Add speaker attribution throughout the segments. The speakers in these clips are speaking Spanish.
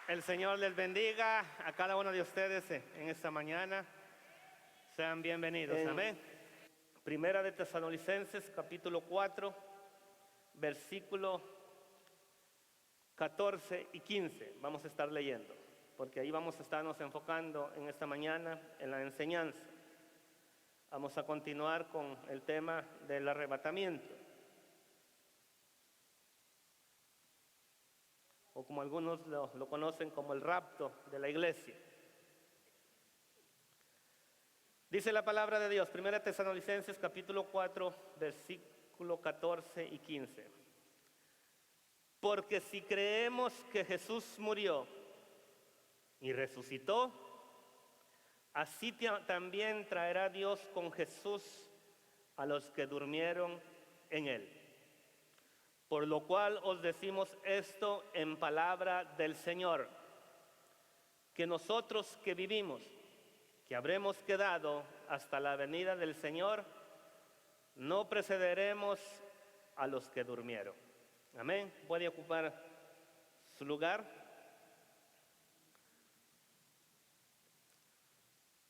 Speaker 1: El Señor les bendiga a cada uno de ustedes en esta mañana. Sean bienvenidos. Amén. Primera de Tesalonicenses, capítulo 4, versículo 14 y 15. Vamos a estar leyendo, porque ahí vamos a estarnos enfocando en esta mañana en la enseñanza. Vamos a continuar con el tema del arrebatamiento, o como algunos lo conocen como el rapto de la iglesia. Dice la palabra de Dios, 1 Tesalonicenses capítulo 4, versículo 14 y 15. Porque si creemos que Jesús murió y resucitó, así también traerá Dios con Jesús a los que durmieron en él. Por lo cual os decimos esto en palabra del Señor, que nosotros que vivimos, que habremos quedado hasta la venida del Señor, no precederemos a los que durmieron. Amén. Puede ocupar su lugar.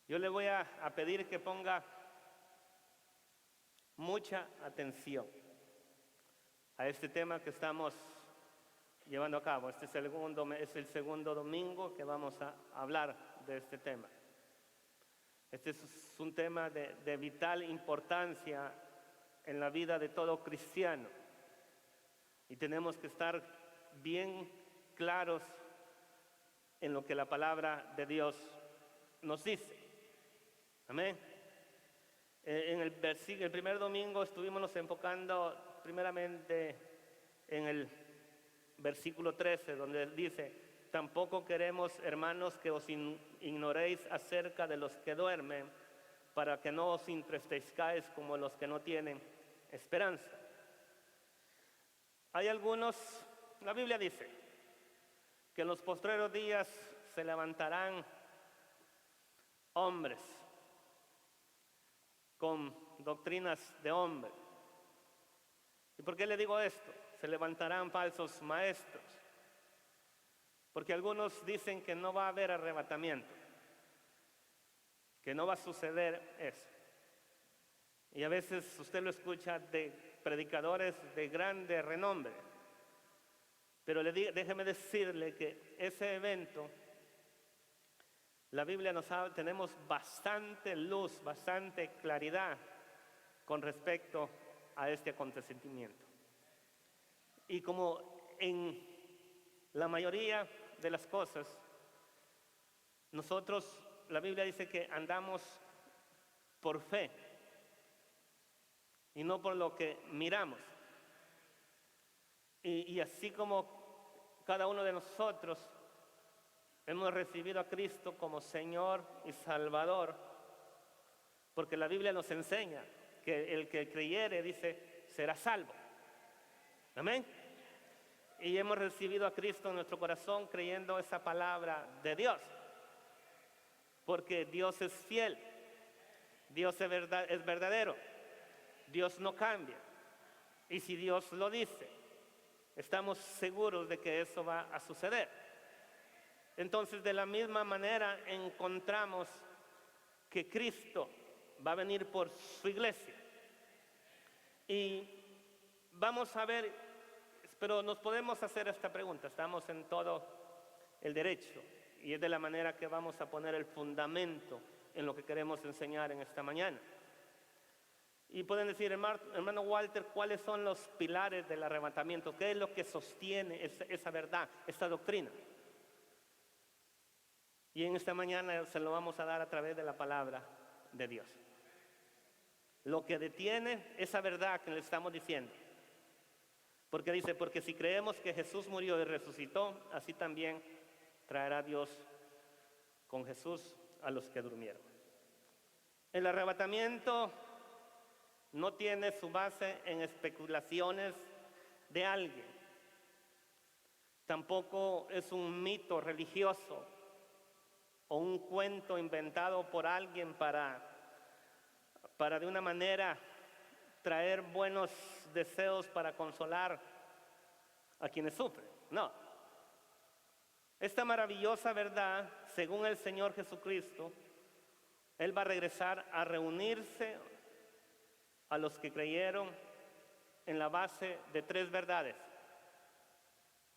Speaker 1: Yo le voy a pedir que ponga mucha atención a este tema que estamos llevando a cabo. Este es el segundo domingo que vamos a hablar de este tema. Este es un tema de vital importancia en la vida de todo cristiano. Y tenemos que estar bien claros en lo que la palabra de Dios nos dice. Amén. En el primer domingo estuvimos enfocando primeramente en el versículo 13, donde dice: tampoco queremos, hermanos, que os ignoréis acerca de los que duermen, para que no os entristezcáis como los que no tienen esperanza. Hay algunos, la Biblia dice, que en los postreros días se levantarán hombres con doctrinas de hombre. ¿Y por qué le digo esto? Se levantarán falsos maestros. Porque algunos dicen que no va a haber arrebatamiento, que no va a suceder eso. Y a veces usted lo escucha de predicadores de grande renombre. Pero déjeme decirle que ese evento, la Biblia tenemos bastante luz, bastante claridad con respecto a este acontecimiento. Y como en la mayoría de las cosas, nosotros, la Biblia dice que andamos por fe y no por lo que miramos. Y así como cada uno de nosotros hemos recibido a Cristo como Señor y Salvador, porque la Biblia nos enseña que el que creyere, dice, será salvo. Amén. Y hemos recibido a Cristo en nuestro corazón creyendo esa palabra de Dios. Porque Dios es fiel. Dios es verdadero. Dios no cambia. Y si Dios lo dice, estamos seguros de que eso va a suceder. Entonces, de la misma manera encontramos que Cristo va a venir por su iglesia. Y vamos a ver, pero nos podemos hacer esta pregunta. Estamos en todo el derecho, y es de la manera que vamos a poner el fundamento en lo que queremos enseñar en esta mañana. Y pueden decir, hermano Walter, ¿cuáles son los pilares del arrebatamiento? ¿Qué es lo que sostiene esa verdad, esta doctrina? Y en esta mañana se lo vamos a dar a través de la palabra de Dios. Lo que detiene esa verdad que le estamos diciendo. Porque dice, porque si creemos que Jesús murió y resucitó, así también traerá Dios con Jesús a los que durmieron. El arrebatamiento no tiene su base en especulaciones de alguien. Tampoco es un mito religioso o un cuento inventado por alguien para de una manera traer buenos deseos para consolar a quienes sufren. No. Esta maravillosa verdad, según el Señor Jesucristo, Él va a regresar a reunirse a los que creyeron en la base de tres verdades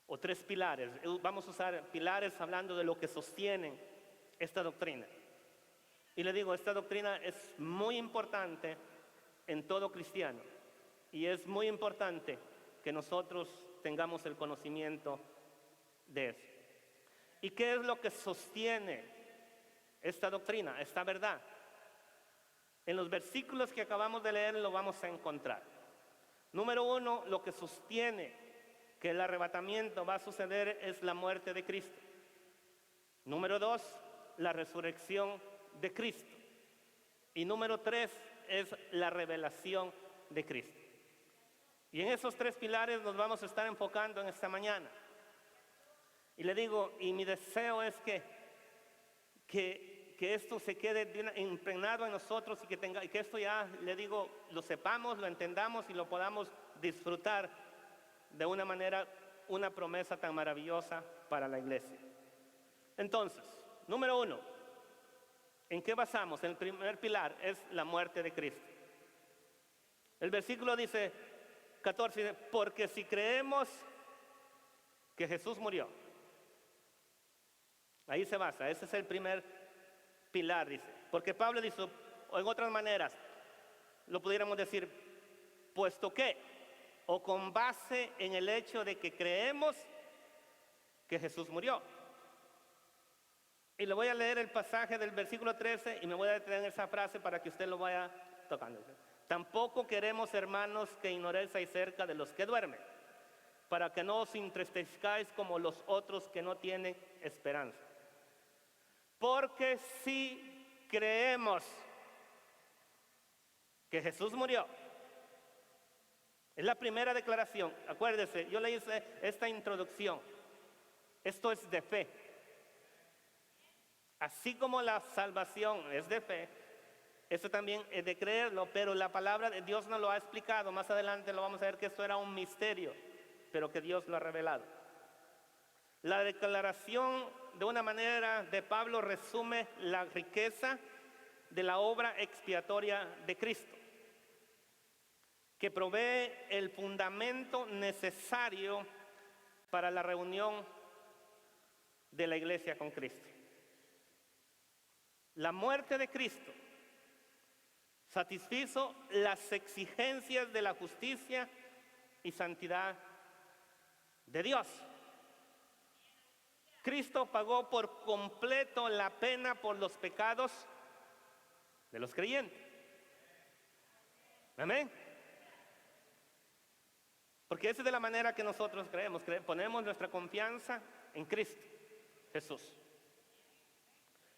Speaker 1: o tres pilares. Vamos a usar pilares hablando de lo que sostienen esta doctrina. Y le digo, esta doctrina es muy importante en todo cristiano y es muy importante que nosotros tengamos el conocimiento de eso. ¿Y qué es lo que sostiene esta doctrina, esta verdad? En los versículos que acabamos de leer lo vamos a encontrar. Número 1, lo que sostiene que el arrebatamiento va a suceder es la muerte de Cristo. Número 2, la resurrección de Cristo. Y número 3 es la revelación de Cristo. Y en esos tres pilares nos vamos a estar enfocando en esta mañana. Y le digo, y mi deseo es que esto se quede impregnado en nosotros y que esto ya, le digo, lo sepamos, lo entendamos y lo podamos disfrutar de una manera, una promesa tan maravillosa para la iglesia. Entonces, número 1, ¿en qué basamos? El primer pilar es la muerte de Cristo. El versículo dice 14, dice, porque si creemos que Jesús murió, ahí se basa, ese es el primer pilar, dice. Porque Pablo dice, o en otras maneras, lo pudiéramos decir, puesto que, o con base en el hecho de que creemos que Jesús murió. Y le voy a leer el pasaje del versículo 13 y me voy a detener en esa frase para que usted lo vaya tocando. Tampoco queremos, hermanos, que ignoréis acerca de los que duermen, para que no os entristezcáis como los otros que no tienen esperanza. Porque si creemos que Jesús murió, es la primera declaración. Acuérdese, yo le hice esta introducción. Esto es de fe. Así como la salvación es de fe, esto también es de creerlo, pero la palabra de Dios nos lo ha explicado. Más adelante lo vamos a ver que esto era un misterio, pero que Dios lo ha revelado. La declaración de una manera de Pablo resume la riqueza de la obra expiatoria de Cristo, que provee el fundamento necesario para la reunión de la iglesia con Cristo. La muerte de Cristo satisfizo las exigencias de la justicia y santidad de Dios. Cristo pagó por completo la pena por los pecados de los creyentes. Amén. Porque esa es de la manera que nosotros creemos, ponemos nuestra confianza en Cristo Jesús.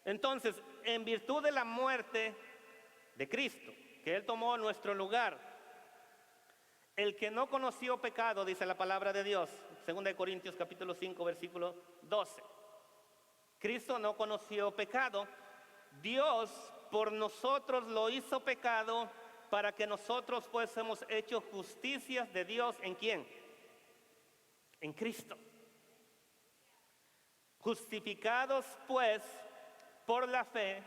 Speaker 1: Entonces, en virtud de la muerte de Cristo, que Él tomó nuestro lugar, el que no conoció pecado, dice la palabra de Dios, 2 Corintios capítulo 5, versículo 12. Cristo no conoció pecado. Dios por nosotros lo hizo pecado para que nosotros fuésemos hechos justicias de Dios. ¿En quién? En Cristo. Justificados pues por la fe,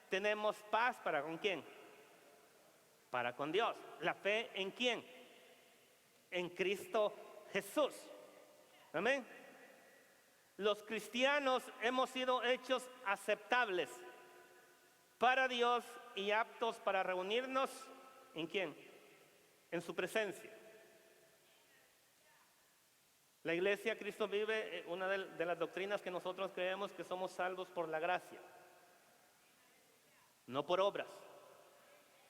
Speaker 1: tenemos paz para ¿con quién? Para con Dios. ¿La fe en quién? En Cristo Jesús. Amén. Los cristianos hemos sido hechos aceptables para Dios y aptos para reunirnos ¿en quién? En su presencia. La iglesia Cristo vive, una de las doctrinas que nosotros creemos que somos salvos por la gracia, no por obras.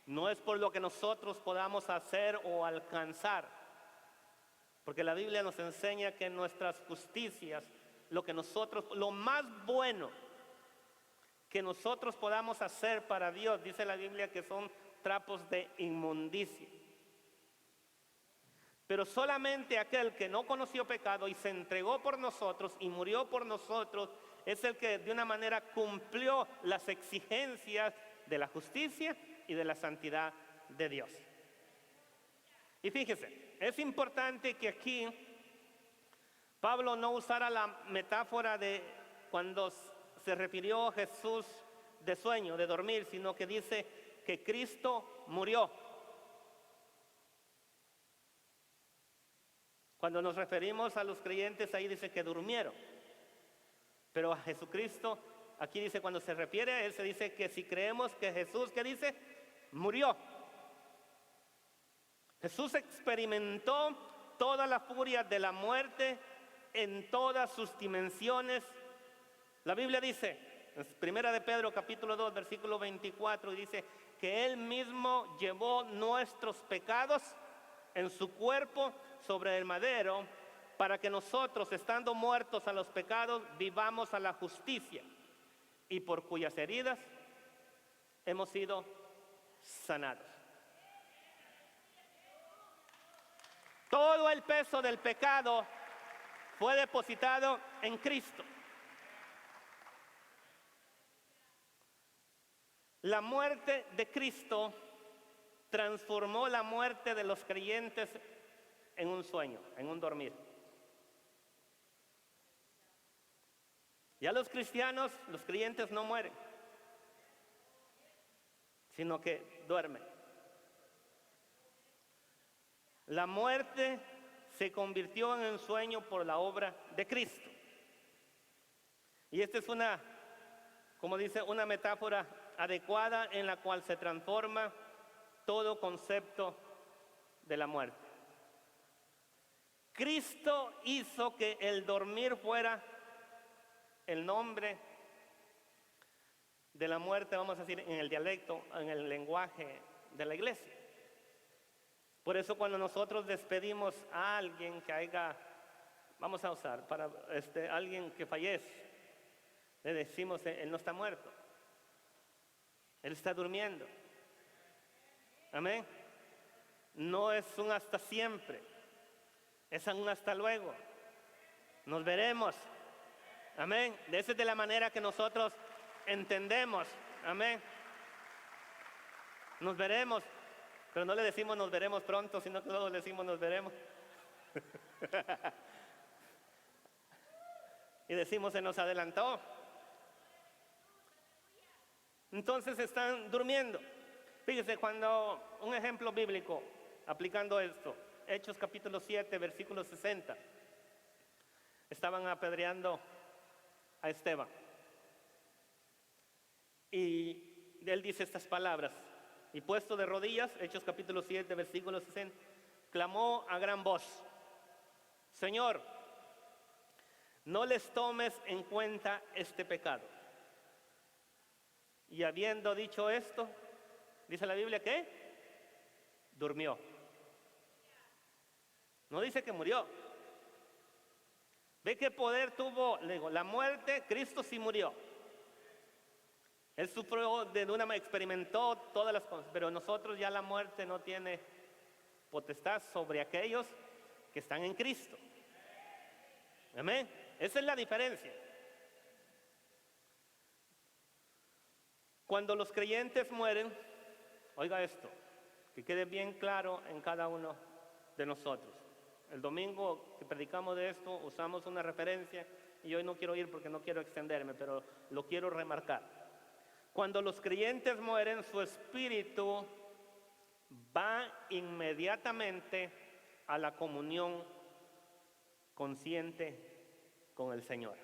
Speaker 1: No es por lo que nosotros podamos hacer o alcanzar, porque la Biblia nos enseña que nuestras justicias, lo más bueno que nosotros podamos hacer para Dios, dice la Biblia que son trapos de inmundicia. Pero solamente aquel que no conoció pecado y se entregó por nosotros y murió por nosotros es el que de una manera cumplió las exigencias de la justicia y de la santidad de Dios. Y fíjese, es importante que aquí Pablo no usara la metáfora de cuando se refirió Jesús de sueño, de dormir, sino que dice que Cristo murió. Cuando nos referimos a los creyentes, ahí dice que durmieron. Pero a Jesucristo, aquí dice, cuando se refiere a Él, se dice que si creemos que Jesús, ¿qué dice? Murió. Jesús experimentó toda la furia de la muerte en todas sus dimensiones. La Biblia dice, en 1 de Pedro capítulo 2, versículo 24, y dice que Él mismo llevó nuestros pecados en su cuerpo sobre el madero, para que nosotros, estando muertos a los pecados, vivamos a la justicia, y por cuyas heridas hemos sido sanados. Todo el peso del pecado fue depositado en Cristo. La muerte de Cristo transformó la muerte de los creyentes en un sueño, en un dormir. Ya los cristianos, los creyentes no mueren, sino que duermen. La muerte se convirtió en un sueño por la obra de Cristo. Y esta es una, como dice, una metáfora adecuada en la cual se transforma todo concepto de la muerte. Cristo hizo que el dormir fuera el nombre de la muerte, vamos a decir, en el dialecto, en el lenguaje de la iglesia. Por eso cuando nosotros despedimos a alguien que haya, vamos a usar, para alguien que fallece, le decimos, él no está muerto, él está durmiendo. Amén. No es un hasta siempre, es un hasta luego. Nos veremos. Amén. Esa es de la manera que nosotros entendemos. Amén. Nos veremos. Pero no le decimos nos veremos pronto, sino que todos le decimos nos veremos. Y decimos se nos adelantó. Entonces están durmiendo. Fíjese, cuando un ejemplo bíblico aplicando esto, Hechos capítulo 7, versículo 60, estaban apedreando a Esteban. Y él dice estas palabras: y puesto de rodillas, Hechos capítulo 7, versículo 60, clamó a gran voz: Señor, no les tomes en cuenta este pecado. Y habiendo dicho esto, dice la Biblia que durmió. No dice que murió. ¿Ve qué poder tuvo? Le digo, la muerte? Cristo sí murió. Él sufrió experimentó todas las cosas, pero nosotros ya la muerte no tiene potestad sobre aquellos que están en Cristo. Amén. Esa es la diferencia. Cuando los creyentes mueren, oiga esto, que quede bien claro en cada uno de nosotros. El domingo que predicamos de esto usamos una referencia y hoy no quiero ir porque no quiero extenderme, pero lo quiero remarcar. Cuando los creyentes mueren, su espíritu va inmediatamente a la comunión consciente con el Señor.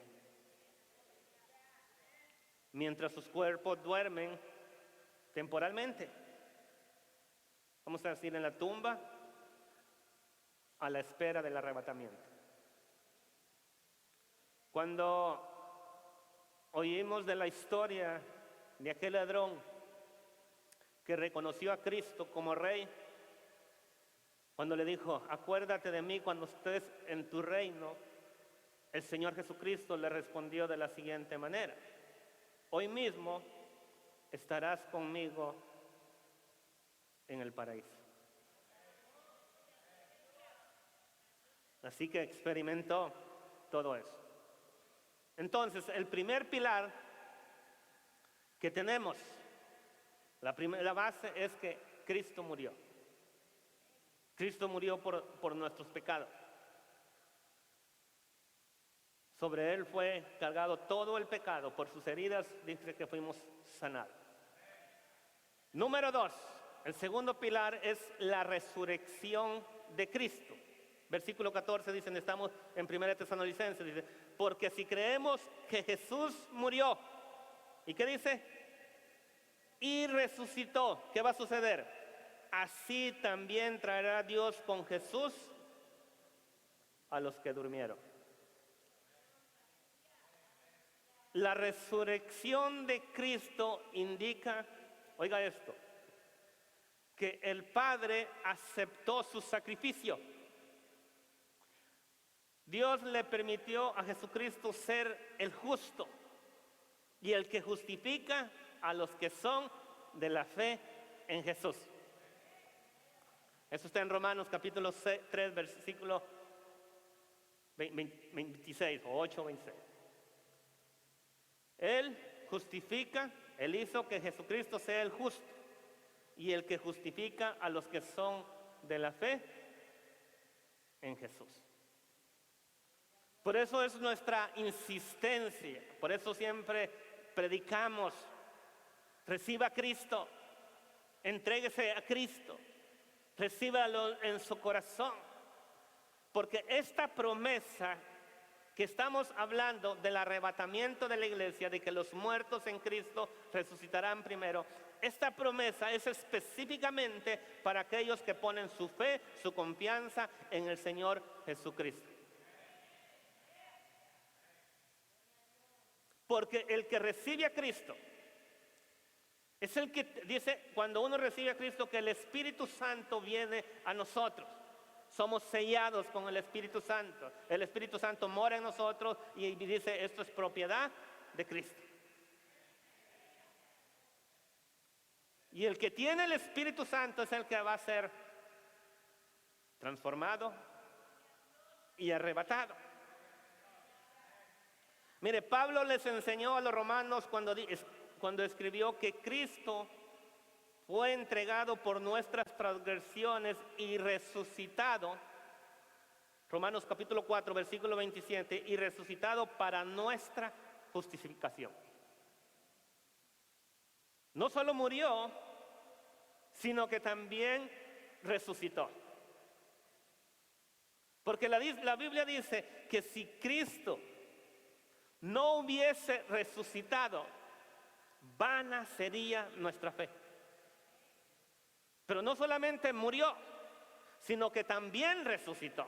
Speaker 1: Mientras sus cuerpos duermen temporalmente, vamos a decir, en la tumba, a la espera del arrebatamiento. Cuando oímos de la historia de aquel ladrón que reconoció a Cristo como rey, cuando le dijo, acuérdate de mí cuando estés en tu reino, el Señor Jesucristo le respondió de la siguiente manera: hoy mismo estarás conmigo en el paraíso. Así que experimentó todo eso. Entonces, el primer pilar que tenemos, la base es que Cristo murió. Cristo murió por nuestros pecados. Sobre Él fue cargado todo el pecado, por sus heridas dice que fuimos sanados. Número 2, el segundo pilar es la resurrección de Cristo. Versículo 14 dice, estamos en 1 Tesalonicenses, dice, porque si creemos que Jesús murió, ¿y qué dice? Y resucitó, ¿qué va a suceder? Así también traerá Dios con Jesús a los que durmieron. La resurrección de Cristo indica, oiga esto, que el Padre aceptó su sacrificio. Dios le permitió a Jesucristo ser el justo y el que justifica a los que son de la fe en Jesús. Eso está en Romanos capítulo 3, versículo 26 o 8, 26. Él justifica, Él hizo que Jesucristo sea el justo y el que justifica a los que son de la fe en Jesús. Por eso es nuestra insistencia, por eso siempre predicamos, reciba a Cristo, entréguese a Cristo, recíbalo en su corazón, porque esta promesa que estamos hablando del arrebatamiento de la iglesia, de que los muertos en Cristo resucitarán primero, esta promesa es específicamente para aquellos que ponen su fe, su confianza en el Señor Jesucristo. Porque el que recibe a Cristo es el que dice, cuando uno recibe a Cristo, que el Espíritu Santo viene a nosotros. Somos sellados con el Espíritu Santo. El Espíritu Santo mora en nosotros y dice, esto es propiedad de Cristo. Y el que tiene el Espíritu Santo es el que va a ser transformado y arrebatado. Mire, Pablo les enseñó a los romanos cuando escribió que Cristo fue entregado por nuestras transgresiones y resucitado, Romanos capítulo 4, versículo 27, y resucitado para nuestra justificación. No solo murió, sino que también resucitó. Porque la Biblia dice que si Cristo no hubiese resucitado, vana sería nuestra fe. Pero no solamente murió, sino que también resucitó.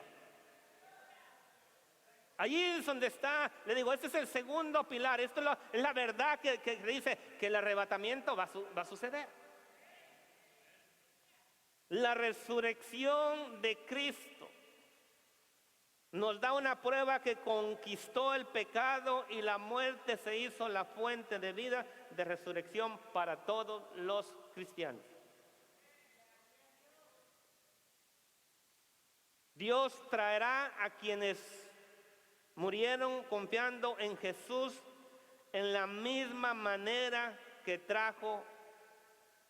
Speaker 1: Allí es donde está, le digo, este es el segundo pilar. Esto es la verdad que dice que el arrebatamiento va a suceder. La resurrección de Cristo nos da una prueba que conquistó el pecado y la muerte se hizo la fuente de vida, de resurrección para todos los cristianos. Dios traerá a quienes murieron confiando en Jesús en la misma manera que trajo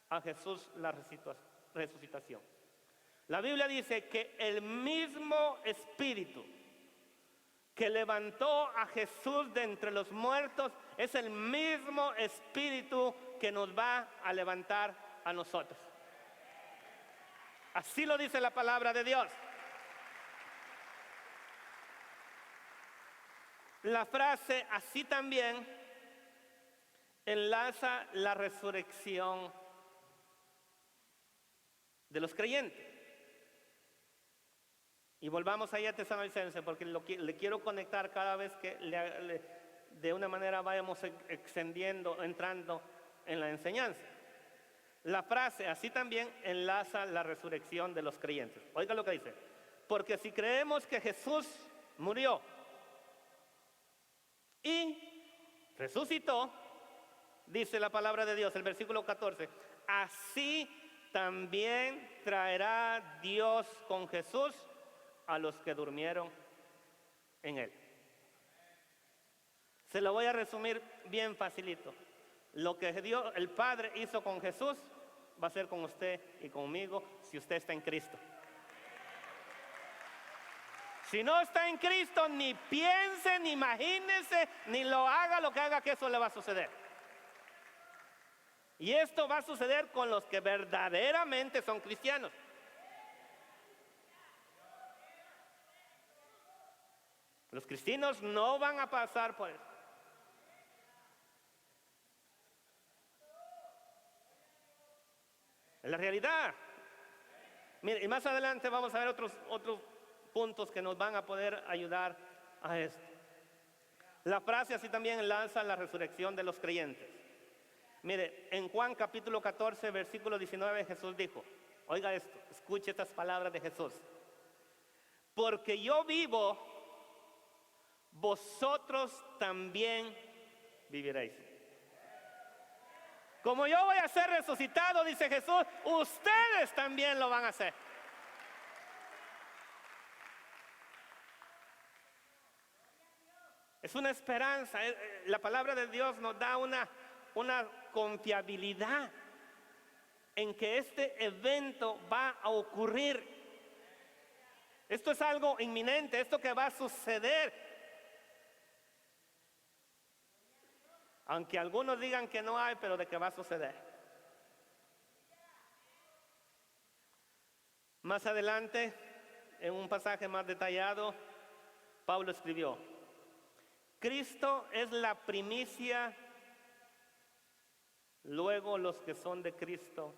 Speaker 1: a Jesús la resucitación. La Biblia dice que el mismo Espíritu que levantó a Jesús de entre los muertos es el mismo Espíritu que nos va a levantar a nosotros. Así lo dice la palabra de Dios. La frase así también enlaza la resurrección de los creyentes. Y volvamos ahí a Tesalonicenses, porque le quiero conectar cada vez que de una manera vayamos extendiendo, entrando en la enseñanza. La frase así también enlaza la resurrección de los creyentes. Oiga lo que dice. Porque si creemos que Jesús murió y resucitó, dice la palabra de Dios, el versículo 14, así también traerá Dios con Jesús a los que durmieron en Él. Se lo voy a resumir bien facilito. Lo que Dios, el Padre hizo con Jesús, va a ser con usted y conmigo si usted está en Cristo. Si no está en Cristo, ni piense, ni imagínese, ni lo haga lo que haga, que eso le va a suceder. Y esto va a suceder con los que verdaderamente son cristianos. Los cristianos no van a pasar por eso. Es la realidad. Mire, y más adelante vamos a ver otros puntos que nos van a poder ayudar a esto. La frase así también enlaza la resurrección de los creyentes. Mire, en Juan capítulo 14, versículo 19, Jesús dijo, oiga esto, escuche estas palabras de Jesús. Porque yo vivo, vosotros también viviréis. Como yo voy a ser resucitado, dice Jesús, ustedes también lo van a hacer. Es una esperanza. La palabra de Dios nos da una confiabilidad en que este evento va a ocurrir. Esto es algo inminente, esto que va a suceder. Aunque algunos digan que no hay, pero de que va a suceder. Más adelante, en un pasaje más detallado, Pablo escribió, Cristo es la primicia, luego los que son de Cristo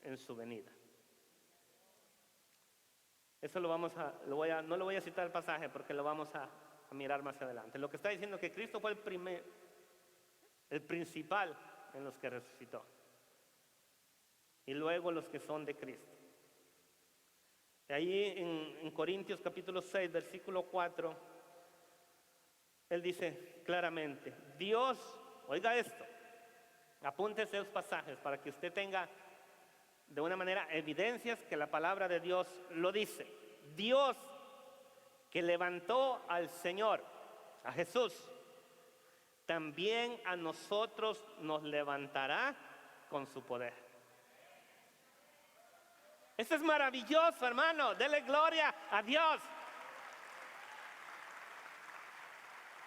Speaker 1: en su venida. Eso no lo voy a citar el pasaje porque lo vamos a mirar más adelante. Lo que está diciendo es que Cristo fue el principal en los que resucitó. Y luego los que son de Cristo. Y ahí en Corintios capítulo 6, versículo 4, él dice claramente, Dios, oiga esto, apúntese los pasajes para que usted tenga de una manera evidencias que la palabra de Dios lo dice. Dios que levantó al Señor, a Jesús, también a nosotros nos levantará con su poder. Esto es maravilloso, hermano. Dele gloria a Dios.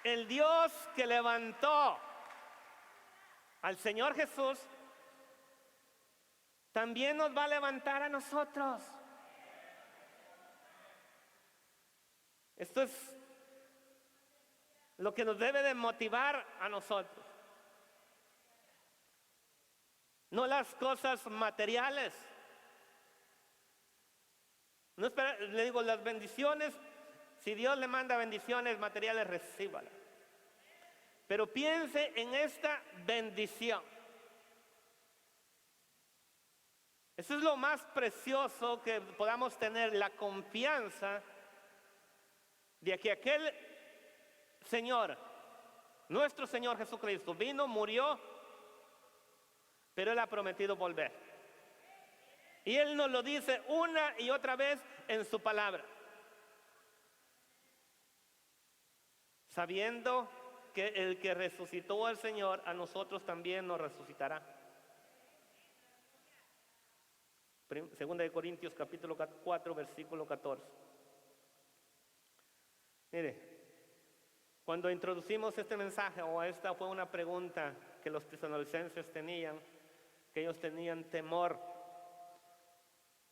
Speaker 1: El Dios que levantó al Señor Jesús también nos va a levantar a nosotros. Esto es lo que nos debe de motivar a nosotros. No las cosas materiales. No espera, le digo, las bendiciones, si Dios le manda bendiciones materiales, recíbalas. Pero piense en esta bendición. Eso es lo más precioso que podamos tener, la confianza de que aquel Señor, nuestro Señor Jesucristo, vino, murió, pero Él ha prometido volver. Y Él nos lo dice una y otra vez en su palabra. Sabiendo que el que resucitó al Señor, a nosotros también nos resucitará. Segunda de Corintios capítulo 4, versículo 14. Mire, cuando introducimos este mensaje, o esta fue una pregunta que los tesalonicenses tenían, que ellos tenían temor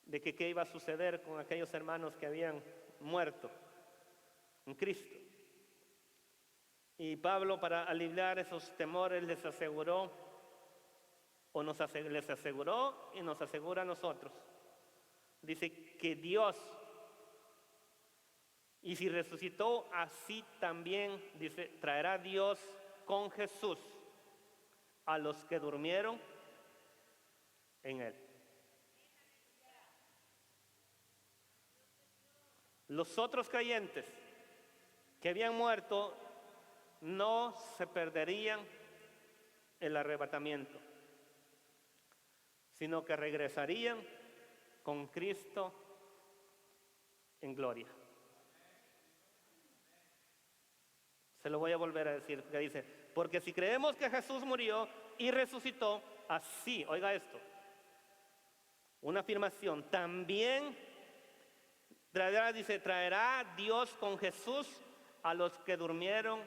Speaker 1: de que qué iba a suceder con aquellos hermanos que habían muerto en Cristo. Y Pablo, para aliviar esos temores, les aseguró les aseguró y nos asegura a nosotros. Dice que Dios, y si resucitó, así también, dice, traerá Dios con Jesús a los que durmieron en Él. Los otros creyentes que habían muerto no se perderían el arrebatamiento, sino que regresarían con Cristo en gloria. Se lo voy a volver a decir, que dice, porque si creemos que Jesús murió y resucitó, así, oiga esto, una afirmación, también traerá Dios con Jesús a los que durmieron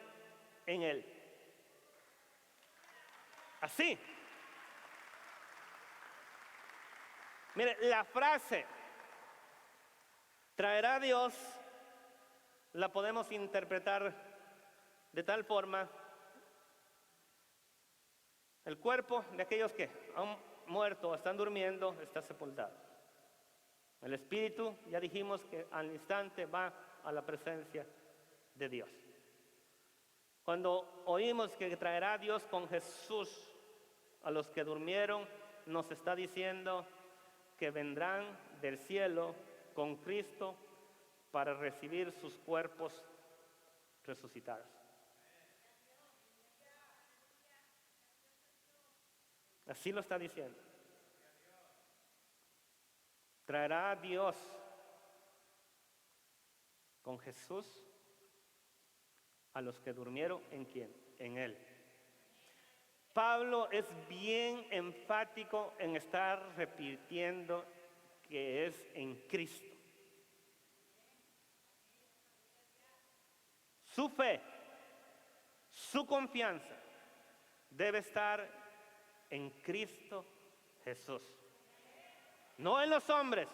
Speaker 1: en él. Así. Mire, la frase traerá Dios la podemos interpretar de tal forma: el cuerpo de aquellos que han muerto o están durmiendo está sepultado. El espíritu, ya dijimos que al instante va a la presencia de Dios. Cuando oímos que traerá Dios con Jesús a los que durmieron, nos está diciendo que vendrán del cielo con Cristo para recibir sus cuerpos resucitados. Así lo está diciendo. Traerá Dios con Jesús a los que durmieron en quién, en él. Pablo es bien enfático en estar repitiendo que es en Cristo. Su fe, su confianza debe estar en Cristo Jesús. No en los hombres,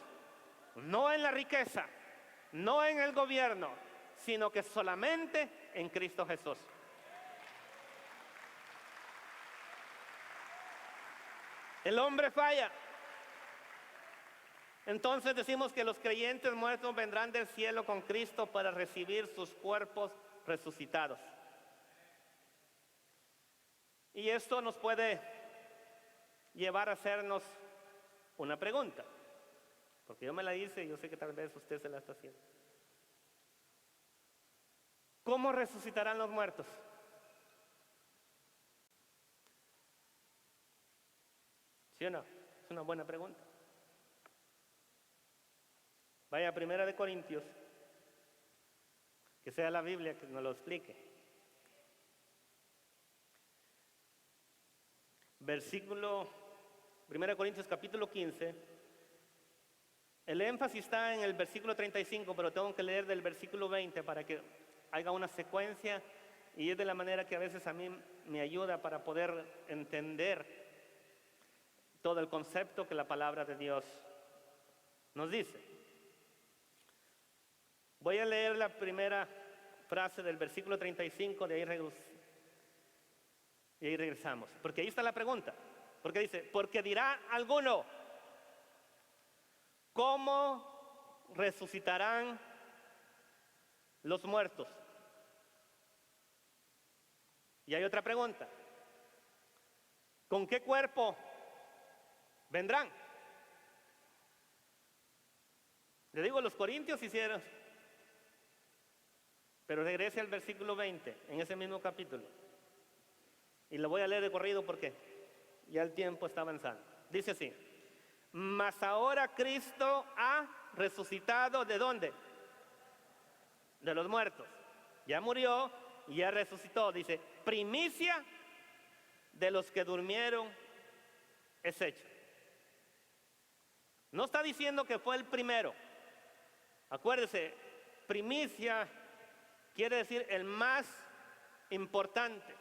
Speaker 1: no en la riqueza, no en el gobierno, sino que solamente en Cristo Jesús. El hombre falla. Entonces decimos que los creyentes muertos vendrán del cielo con Cristo para recibir sus cuerpos resucitados. Y esto nos puede llevar a hacernos una pregunta, porque yo me la hice y yo sé que tal vez usted se la está haciendo. ¿Cómo resucitarán los muertos? ¿Sí o no? Es una buena pregunta. Vaya a 1 Corintios, que sea la Biblia que nos lo explique. Versículo 1 Corintios capítulo 15. El énfasis está en el versículo 35, pero tengo que leer del versículo 20 para que haya una secuencia, y es de la manera que a veces a mí me ayuda para poder entender todo el concepto que la palabra de Dios nos dice. Voy a leer la primera frase del versículo 35, de ahí regresamos, porque ahí está la pregunta. Porque dice, porque dirá alguno, ¿cómo resucitarán los muertos? Y hay otra pregunta, ¿con qué cuerpo vendrán? Le digo, los corintios hicieron, pero regrese al versículo 20, en ese mismo capítulo. Y lo voy a leer de corrido porque ya el tiempo está avanzando. Dice así: mas ahora Cristo ha resucitado, ¿de dónde? De los muertos. Ya murió y ya resucitó. Dice, primicia de los que durmieron es hecho. No está diciendo que fue el primero. Acuérdese, primicia quiere decir el más importante.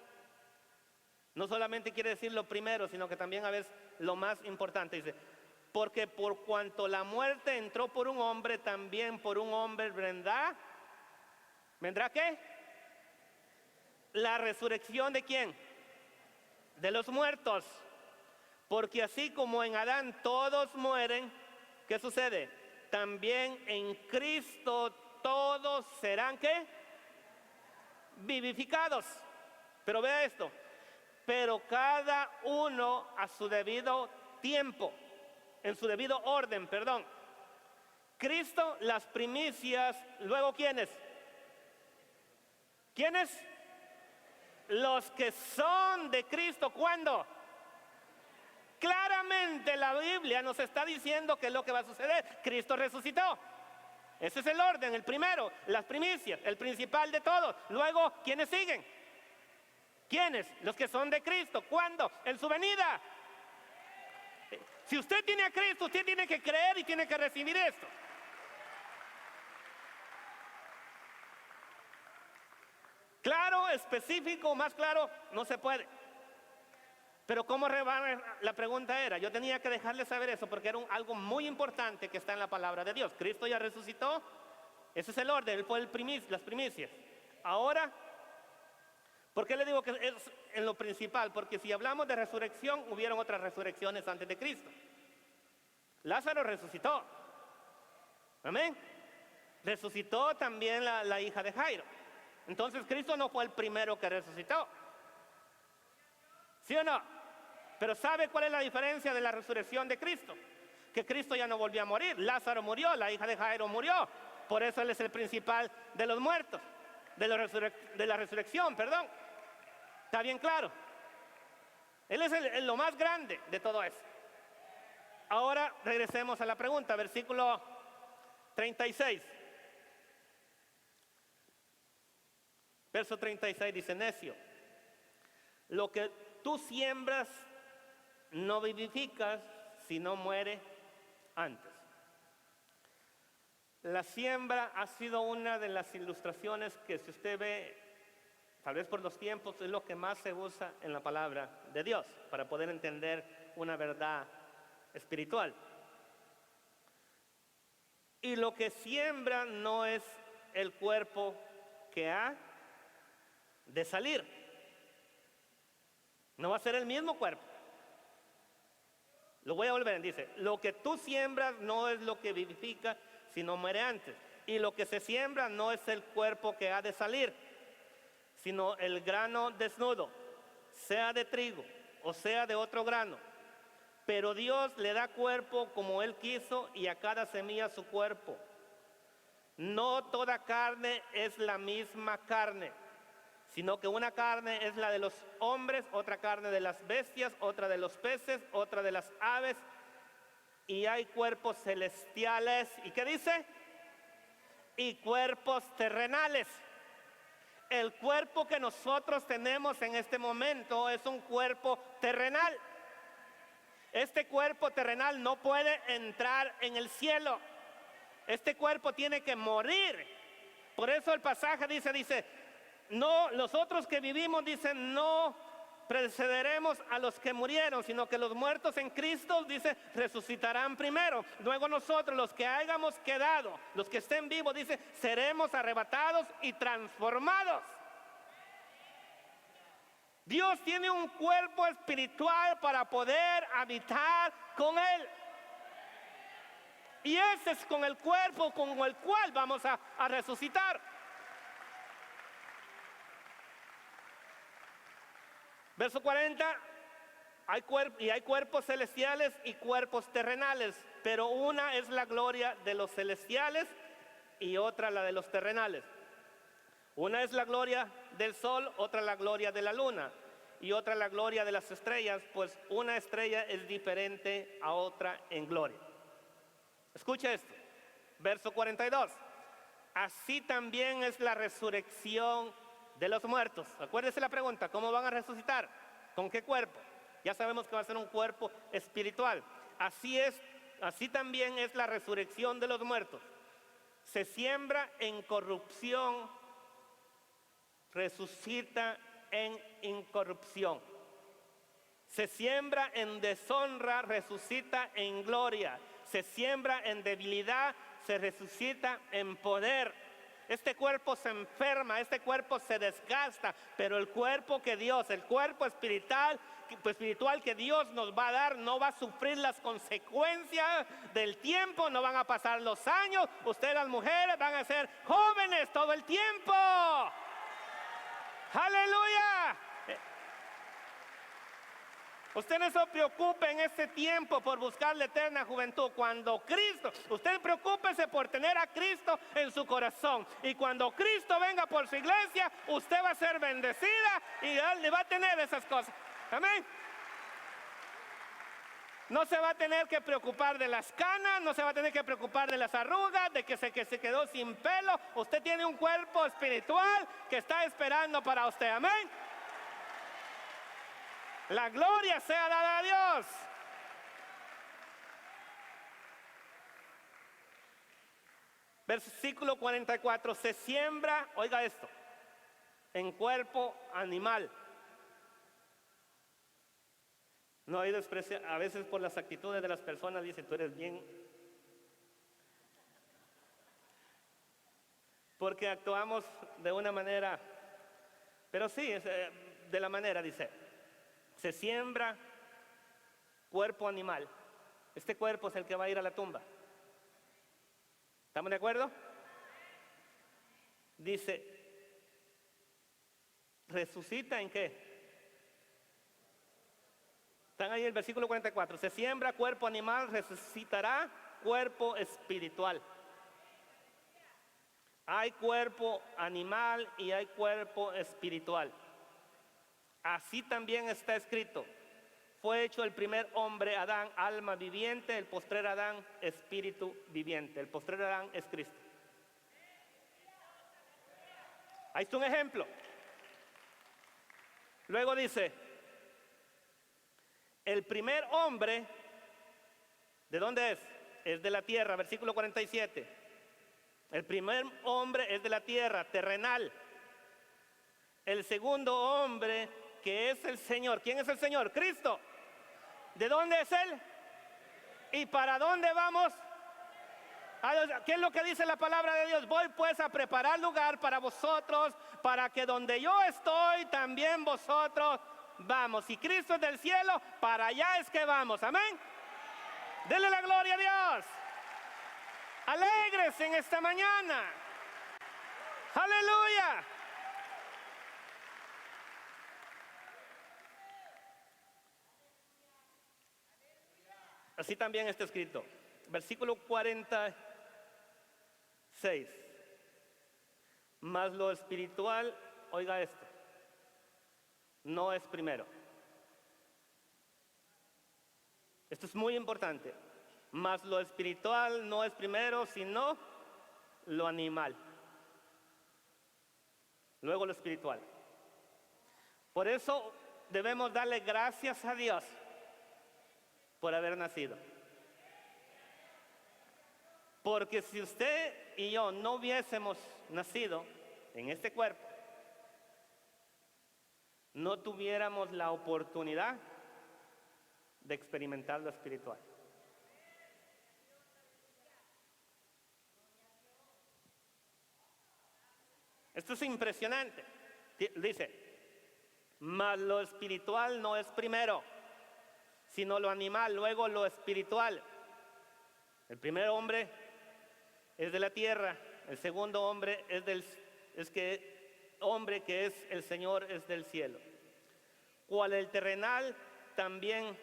Speaker 1: No solamente quiere decir lo primero, sino que también a veces lo más importante. Dice, porque por cuanto la muerte entró por un hombre, también por un hombre vendrá. ¿Vendrá qué? La resurrección ¿de quién? De los muertos. Porque así como en Adán todos mueren, ¿qué sucede? También en Cristo todos serán ¿qué? Vivificados. Pero vea esto. Pero cada uno a su debido tiempo, en su debido orden, perdón. Cristo, las primicias, luego ¿quiénes? ¿Quiénes? Los que son de Cristo, ¿cuándo? Claramente la Biblia nos está diciendo que es lo que va a suceder. Cristo resucitó. Ese es el orden, el primero, las primicias, el principal de todos. Luego, ¿quiénes siguen? ¿Quiénes? Los que son de Cristo. ¿Cuándo? En su venida. Si usted tiene a Cristo, usted tiene que creer y tiene que recibir esto. específico, más claro, no se puede. Pero ¿cómo la pregunta era? Yo tenía que dejarle saber eso porque era algo muy importante que está en la palabra de Dios. Cristo ya resucitó, ese es el orden, Él fue las primicias. Ahora, ¿por qué le digo que es en lo principal? Porque si hablamos de resurrección, hubieron otras resurrecciones antes de Cristo. Lázaro resucitó, amén. Resucitó también la hija de Jairo. Entonces Cristo no fue el primero que resucitó, ¿sí o no? Pero ¿sabe cuál es la diferencia de la resurrección de Cristo? Que Cristo ya no volvió a morir. Lázaro murió, la hija de Jairo murió. Por eso Él es el principal de los muertos, de la resurrección, perdón. ¿Está bien claro? Él es lo más grande de todo eso. Ahora regresemos a la pregunta, versículo 36. Verso 36 dice: necio, lo que tú siembras no vivificas si no muere antes. La siembra ha sido una de las ilustraciones que, si usted ve, tal vez por los tiempos, es lo que más se usa en la palabra de Dios para poder entender una verdad espiritual. Y lo que siembra no es el cuerpo que ha de salir. No va a ser el mismo cuerpo. Lo voy a volver, dice: lo que tú siembras no es lo que vivifica, sino muere antes. Y lo que se siembra no es el cuerpo que ha de salir, sino el grano desnudo, sea de trigo o sea de otro grano. Pero Dios le da cuerpo como Él quiso, y a cada semilla su cuerpo. No toda carne es la misma carne, sino que una carne es la de los hombres, otra carne de las bestias, otra de los peces, otra de las aves, y hay cuerpos celestiales. ¿Y qué dice? Y cuerpos terrenales. El cuerpo que nosotros tenemos en este momento es un cuerpo terrenal. Este cuerpo terrenal no puede entrar en el cielo. Este cuerpo tiene que morir. Por eso el pasaje dice, no, los otros que vivimos, dicen, no precederemos a los que murieron, sino que los muertos en Cristo, dice, resucitarán primero. Luego nosotros, los que hayamos quedado, los que estén vivos, dice, seremos arrebatados y transformados. Dios tiene un cuerpo espiritual para poder habitar con Él. Y ese es con el cuerpo con el cual vamos a resucitar. Verso 40, hay cuerpos celestiales y cuerpos terrenales, pero una es la gloria de los celestiales y otra la de los terrenales. Una es la gloria del sol, otra la gloria de la luna, y otra la gloria de las estrellas, pues una estrella es diferente a otra en gloria. Escucha esto, verso 42. Así también es la resurrección de los muertos. Acuérdese la pregunta: ¿cómo van a resucitar? ¿Con qué cuerpo? Ya sabemos que va a ser un cuerpo espiritual. Así también es la resurrección de los muertos. Se siembra en corrupción, resucita en incorrupción. Se siembra en deshonra, resucita en gloria. Se siembra en debilidad, se resucita en poder. Este cuerpo se enferma, este cuerpo se desgasta, pero el cuerpo que Dios, el cuerpo espiritual que Dios nos va a dar, no va a sufrir las consecuencias del tiempo, no van a pasar los años. Ustedes, las mujeres, van a ser jóvenes todo el tiempo. ¡Aleluya! Usted no se preocupe en este tiempo por buscar la eterna juventud. Cuando Cristo, usted preocúpese por tener a Cristo en su corazón. Y cuando Cristo venga por su iglesia, usted va a ser bendecida y Él le va a tener esas cosas. Amén. No se va a tener que preocupar de las canas, no se va a tener que preocupar de las arrugas, de que se quedó sin pelo. Usted tiene un cuerpo espiritual que está esperando para usted. Amén. La gloria sea dada a Dios. Versículo 44, se siembra, oiga esto, en cuerpo animal. No hay desprecio, a veces por las actitudes de las personas dice, tú eres bien, porque actuamos de una manera, pero sí, de la manera, dice, se siembra cuerpo animal. Este cuerpo es el que va a ir a la tumba. ¿Estamos de acuerdo? Dice, ¿resucita en qué? Están ahí el versículo 44. Se siembra cuerpo animal, resucitará cuerpo espiritual. Hay cuerpo animal y hay cuerpo espiritual. Así también está escrito. Fue hecho el primer hombre, Adán, alma viviente, el postrer Adán, espíritu viviente. El postrer Adán es Cristo. Ahí está un ejemplo. Luego dice, el primer hombre, ¿de dónde es? Es de la tierra, versículo 47. El primer hombre es de la tierra, terrenal. El segundo hombre, que es el Señor. ¿Quién es el Señor? Cristo. ¿De dónde es Él? ¿Y para dónde vamos? ¿Qué es lo que dice la palabra de Dios? Voy pues a preparar lugar para vosotros, para que donde yo estoy, también vosotros vamos. Si Cristo es del cielo, para allá es que vamos. Amén. Denle la gloria a Dios. Alegres en esta mañana. Aleluya. Así también está escrito. Versículo 46. Mas lo espiritual, oiga esto, no es primero. Esto es muy importante. Mas lo espiritual no es primero, sino lo animal. Luego lo espiritual. Por eso debemos darle gracias a Dios por haber nacido. Porque si usted y yo no hubiésemos nacido en este cuerpo, no tuviéramos la oportunidad de experimentar lo espiritual. Esto es impresionante. Dice, mas lo espiritual no es primero, sino lo animal, luego lo espiritual. El primer hombre es de la tierra, el segundo hombre hombre que es el Señor es del cielo. Cual el terrenal también,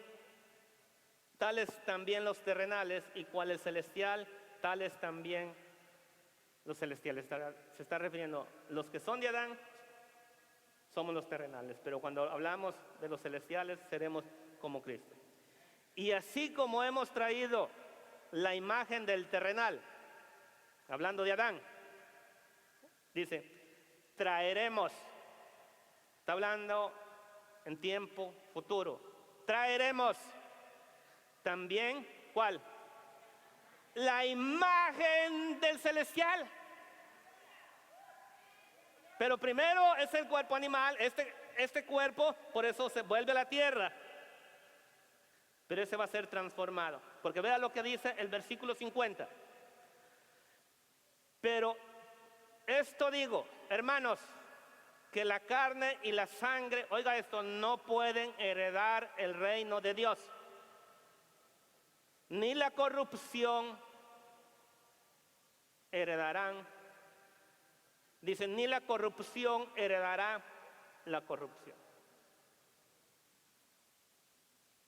Speaker 1: tales también los terrenales, y cual el celestial, tales también los celestiales. Se está refiriendo, los que son de Adán somos los terrenales, pero cuando hablamos de los celestiales seremos como Cristo. Y así como hemos traído la imagen del terrenal, hablando de Adán, dice, traeremos, está hablando en tiempo futuro, traeremos también, ¿cuál? La imagen del celestial. Pero primero es el cuerpo animal, este cuerpo, por eso se vuelve a la tierra. Pero ese va a ser transformado. Porque vea lo que dice el versículo 50. Pero esto digo, hermanos, que la carne y la sangre, oiga esto, no pueden heredar el reino de Dios. Ni la corrupción heredarán. Dicen, ni la corrupción heredará la corrupción.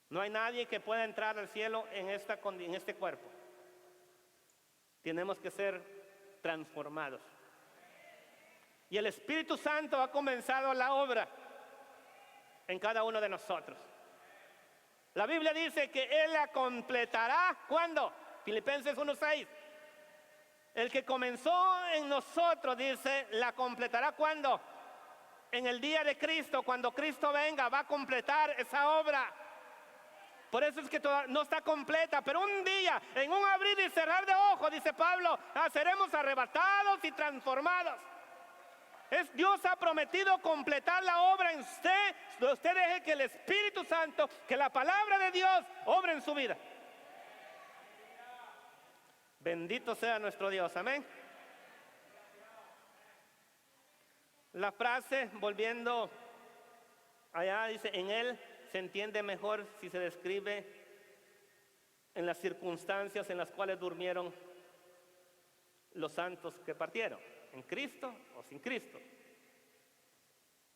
Speaker 1: No hay nadie que pueda entrar al cielo en este cuerpo. Tenemos que ser transformados. Y el Espíritu Santo ha comenzado la obra en cada uno de nosotros. La Biblia dice que Él la completará, ¿cuándo? Filipenses 1:6. El que comenzó en nosotros, dice, la completará, ¿cuándo? En el día de Cristo, cuando Cristo venga, va a completar esa obra. Por eso es que no está completa, pero un día, en un abrir y cerrar de ojos, dice Pablo, seremos arrebatados y transformados. Dios ha prometido completar la obra en usted. Usted deje que el Espíritu Santo, que la palabra de Dios obre en su vida. Bendito sea nuestro Dios, amén. La frase, volviendo allá, dice, en Él se entiende mejor si se describe en las circunstancias en las cuales durmieron los santos que partieron, en Cristo o sin Cristo.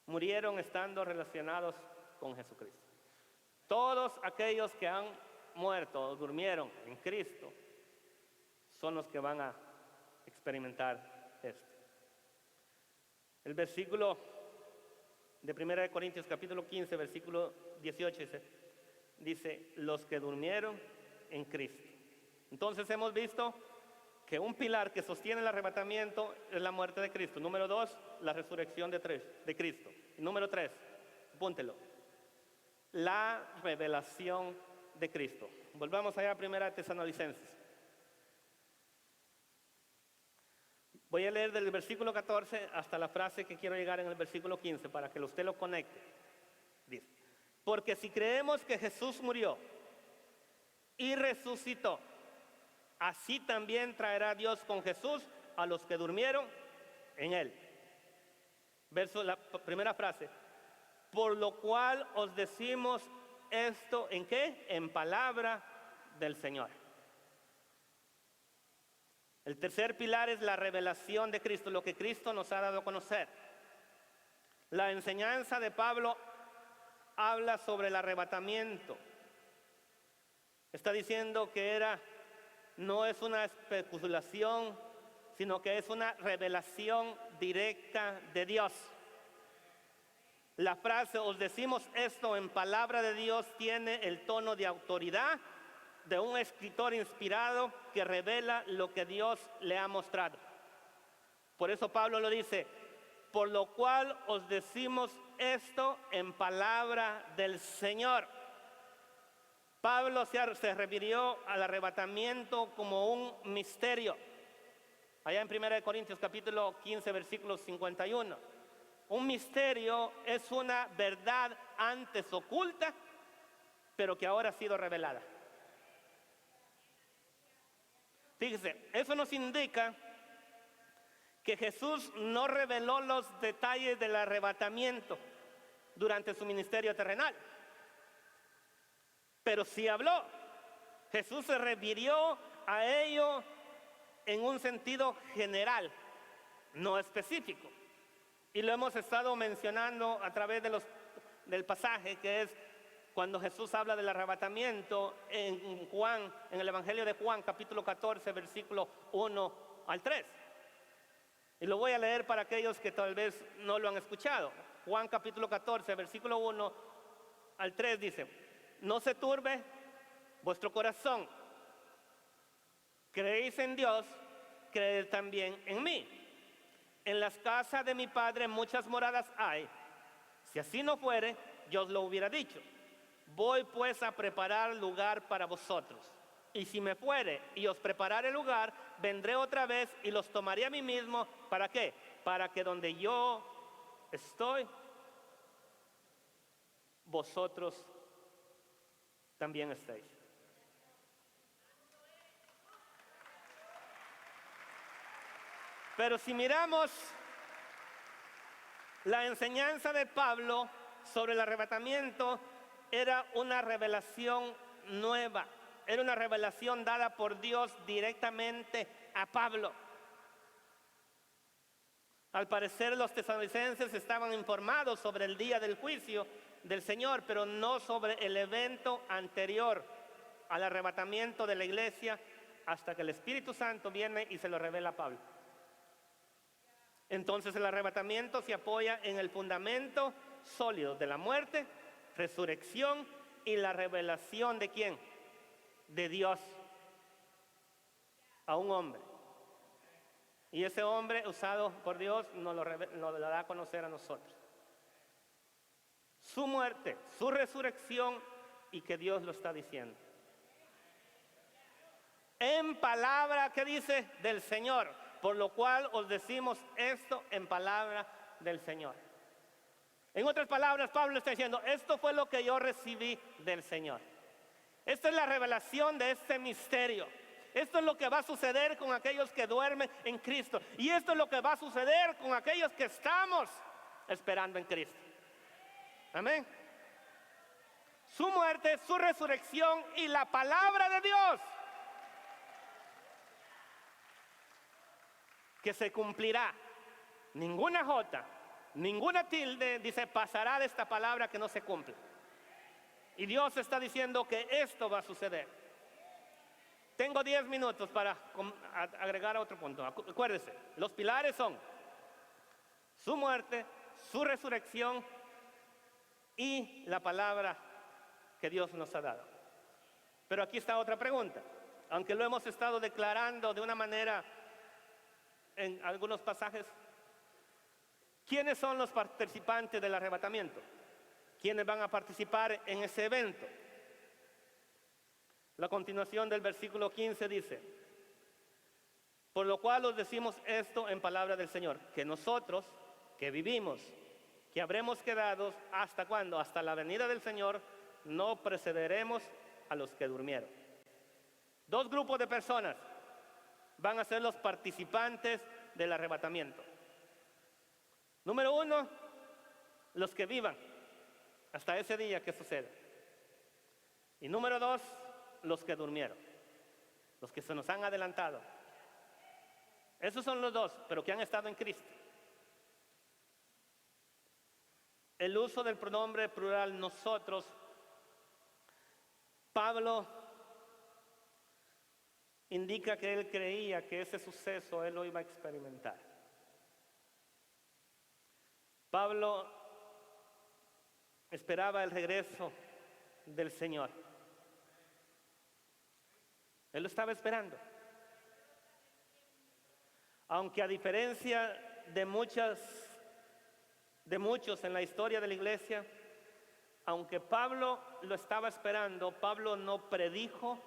Speaker 1: Murieron estando relacionados con Jesucristo. Todos aquellos que han muerto o durmieron en Cristo son los que van a experimentar esto. El versículo de 1 Corintios capítulo 15, versículo 18 dice, los que durmieron en Cristo. Entonces hemos visto que un pilar que sostiene el arrebatamiento es la muerte de Cristo. Número 2, la resurrección de Cristo. Y número 3, apúntelo, la revelación de Cristo. Volvamos allá a 1 Tesalonicenses. Voy a leer del versículo 14 hasta la frase que quiero llegar en el versículo 15 para que usted lo conecte. Dice, porque si creemos que Jesús murió y resucitó, así también traerá Dios con Jesús a los que durmieron en Él. La primera frase, por lo cual os decimos esto, ¿en qué? En palabra del Señor. El tercer pilar es la revelación de Cristo, lo que Cristo nos ha dado a conocer. La enseñanza de Pablo habla sobre el arrebatamiento. Está diciendo que no es una especulación, sino que es una revelación directa de Dios. La frase, os decimos esto en palabra de Dios, tiene el tono de autoridad de un escritor inspirado que revela lo que Dios le ha mostrado. Por eso Pablo lo dice, por lo cual os decimos esto en palabra del Señor. Pablo se refirió al arrebatamiento como un misterio. Allá en 1 Corintios capítulo 15, versículo 51. Un misterio es una verdad antes oculta, pero que ahora ha sido revelada. Fíjese, eso nos indica que Jesús no reveló los detalles del arrebatamiento durante su ministerio terrenal, pero sí habló. Jesús se refirió a ello en un sentido general, no específico. Y lo hemos estado mencionando a través del pasaje que es cuando Jesús habla del arrebatamiento en el Evangelio de Juan, capítulo 14, versículo 1 al 3. Y lo voy a leer para aquellos que tal vez no lo han escuchado. Juan capítulo 14, versículo 1 al 3 dice, no se turbe vuestro corazón. Creéis en Dios, creed también en mí. En las casas de mi Padre muchas moradas hay. Si así no fuere, yo os lo hubiera dicho. Voy pues a preparar lugar para vosotros. Y si me fuere y os preparare lugar, vendré otra vez y los tomaré a mí mismo. ¿Para qué? Para que donde yo estoy, vosotros también estéis. Pero si miramos la enseñanza de Pablo sobre el arrebatamiento, era una revelación nueva, era una revelación dada por Dios directamente a Pablo. Al parecer los tesalonicenses estaban informados sobre el día del juicio del Señor, pero no sobre el evento anterior al arrebatamiento de la iglesia, hasta que el Espíritu Santo viene y se lo revela a Pablo. Entonces el arrebatamiento se apoya en el fundamento sólido de la muerte, resurrección y la revelación de ¿quién? De Dios a un hombre. Y ese hombre usado por Dios nos lo da a conocer a nosotros. Su muerte, su resurrección y que Dios lo está diciendo. En palabra, ¿qué dice? Del Señor. Por lo cual os decimos esto en palabra del Señor. En otras palabras, Pablo está diciendo, esto fue lo que yo recibí del Señor. Esta es la revelación de este misterio. Esto es lo que va a suceder con aquellos que duermen en Cristo. Y esto es lo que va a suceder con aquellos que estamos esperando en Cristo. Amén. Su muerte, su resurrección y la palabra de Dios que se cumplirá. Ninguna jota, ninguna tilde, dice, pasará de esta palabra que no se cumple. Y Dios está diciendo que esto va a suceder. Tengo 10 minutos para agregar a otro punto. Acuérdense, los pilares son su muerte, su resurrección y la palabra que Dios nos ha dado. Pero aquí está otra pregunta. Aunque lo hemos estado declarando de una manera en algunos pasajes, ¿quiénes son los participantes del arrebatamiento? ¿Quiénes van a participar en ese evento? La continuación del versículo 15 dice, por lo cual os decimos esto en palabra del Señor, que nosotros que vivimos, que habremos quedado, ¿hasta cuándo? Hasta la venida del Señor, no precederemos a los que durmieron. Dos grupos de personas van a ser los participantes del arrebatamiento. Número uno, los que vivan hasta ese día que sucede. Y número dos, los que durmieron, los que se nos han adelantado. Esos son los dos, pero que han estado en Cristo. El uso del pronombre plural nosotros, Pablo indica que él creía que ese suceso él lo iba a experimentar. Pablo esperaba el regreso del Señor. Él lo estaba esperando. Aunque a diferencia de muchos en la historia de la iglesia, aunque Pablo lo estaba esperando, Pablo no predijo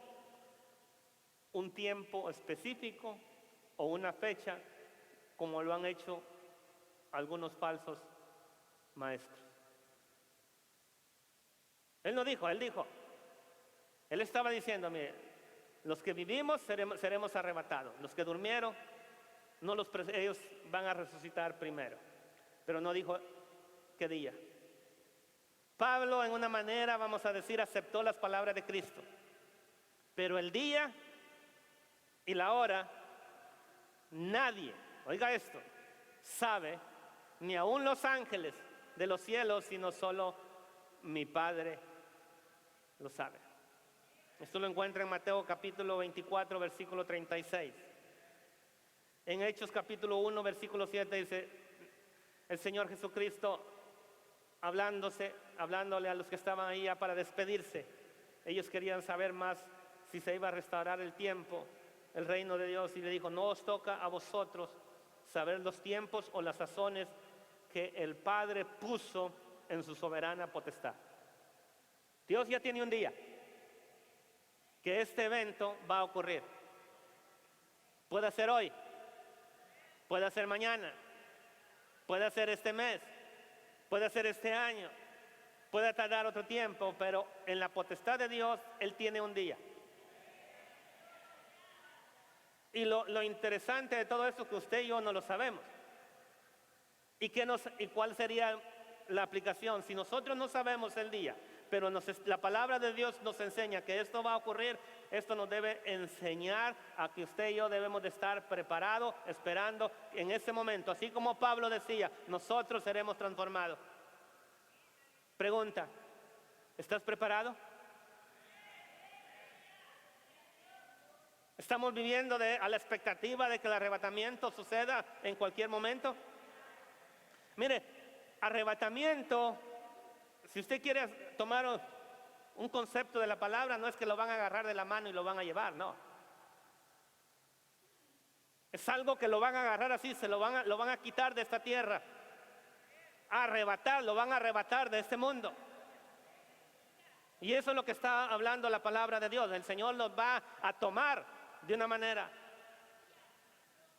Speaker 1: un tiempo específico o una fecha como lo han hecho algunos falsos maestros. Él no dijo, él dijo, él estaba diciendo, mire, los que vivimos seremos arrebatados, los que durmieron, ellos van a resucitar primero, pero no dijo qué día. Pablo, en una manera, vamos a decir, aceptó las palabras de Cristo, pero el día y la hora, nadie, oiga esto, sabe, ni aun los ángeles de los cielos, sino solo mi Padre lo sabe. Esto lo encuentra en Mateo capítulo 24, versículo 36. En Hechos capítulo 1, versículo 7 dice, el Señor Jesucristo hablándole a los que estaban ahí ya para despedirse. Ellos querían saber más si se iba a restaurar el tiempo, el reino de Dios, y le dijo, no os toca a vosotros saber los tiempos o las sazones que el Padre puso en su soberana potestad. Dios ya tiene un día que este evento va a ocurrir. Puede ser hoy, puede ser mañana, puede ser este mes, puede ser este año, puede tardar otro tiempo, pero en la potestad de Dios, Él tiene un día. Y lo interesante de todo esto es que usted y yo no lo sabemos. ¿Y cuál sería la aplicación? Si nosotros no sabemos el día, pero la palabra de Dios nos enseña que esto va a ocurrir, esto nos debe enseñar a que usted y yo debemos de estar preparados, esperando en ese momento. Así como Pablo decía, nosotros seremos transformados. Pregunta, ¿estás preparado? ¿Estamos viviendo a la expectativa de que el arrebatamiento suceda en cualquier momento? Mire, arrebatamiento, si usted quiere tomar un concepto de la palabra, no es que lo van a agarrar de la mano y lo van a llevar, no. Es algo que lo van a agarrar así, lo van a quitar de esta tierra, lo van a arrebatar de este mundo. Y eso es lo que está hablando la palabra de Dios. El Señor los va a tomar de una manera.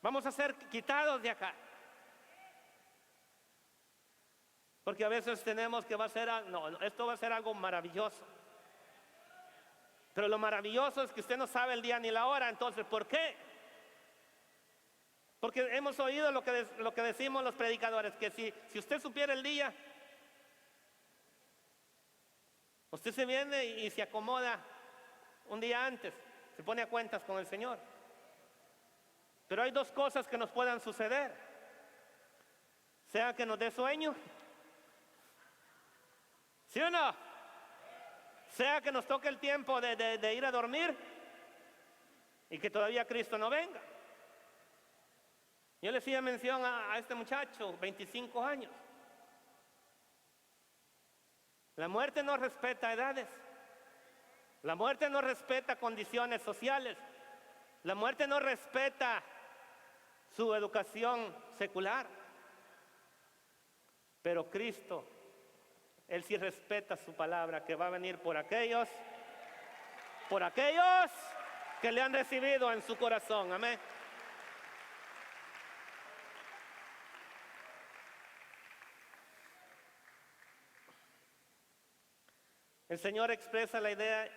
Speaker 1: Vamos a ser quitados de acá. Porque a veces tenemos que esto va a ser algo maravilloso. Pero lo maravilloso es que usted no sabe el día ni la hora. Entonces, ¿por qué? Porque hemos oído lo que decimos los predicadores, que si usted supiera el día, usted se viene y se acomoda un día antes, se pone a cuentas con el Señor. Pero hay dos cosas que nos puedan suceder: sea que nos dé sueño, ¿sí o no? Sea que nos toque el tiempo de ir a dormir y que todavía Cristo no venga. Yo le hacía mención a este muchacho, 25 años. La muerte no respeta edades. La muerte no respeta condiciones sociales. La muerte no respeta su educación secular. Pero Cristo, Él sí respeta su palabra, que va a venir por aquellos que le han recibido en su corazón. Amén. El Señor expresa la idea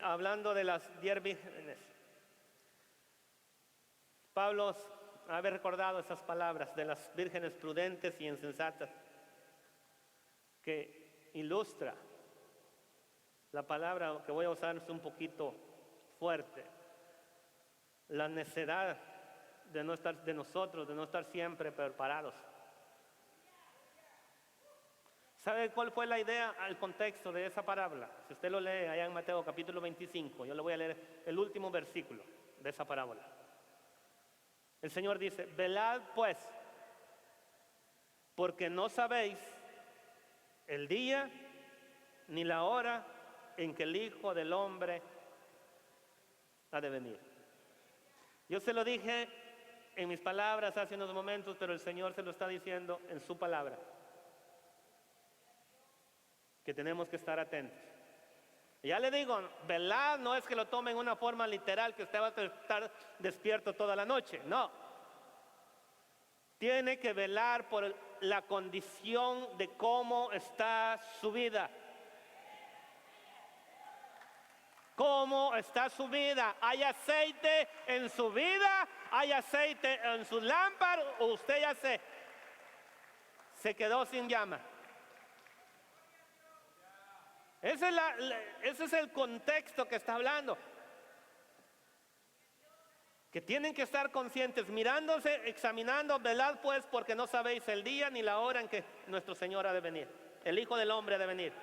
Speaker 1: hablando de las 10 vírgenes. Pablo haber recordado esas palabras de las vírgenes prudentes y insensatas, que ilustra la palabra que voy a usar es un poquito fuerte, la necedad de nosotros de no estar siempre preparados. ¿Sabe cuál fue la idea, el contexto de esa parábola? Si usted lo lee allá en Mateo capítulo 25, yo le voy a leer el último versículo de esa parábola. El Señor dice: velad pues, porque no sabéis el día ni la hora en que el Hijo del Hombre ha de venir. Yo se lo dije en mis palabras hace unos momentos, pero el Señor se lo está diciendo en su palabra, que tenemos que estar atentos. Y ya le digo, velad no es que lo tome en una forma literal, que usted va a estar despierto toda la noche, no. Tiene que velar por la condición de cómo está su vida. ¿Cómo está su vida? ¿Hay aceite en su vida? ¿Hay aceite en su lámpara? ¿O usted ya se quedó sin llama? Ese es el contexto que está hablando. Que tienen que estar conscientes, mirándose, examinando. Velad pues, porque no sabéis el día ni la hora en que nuestro Señor ha de venir, el Hijo del Hombre ha de venir.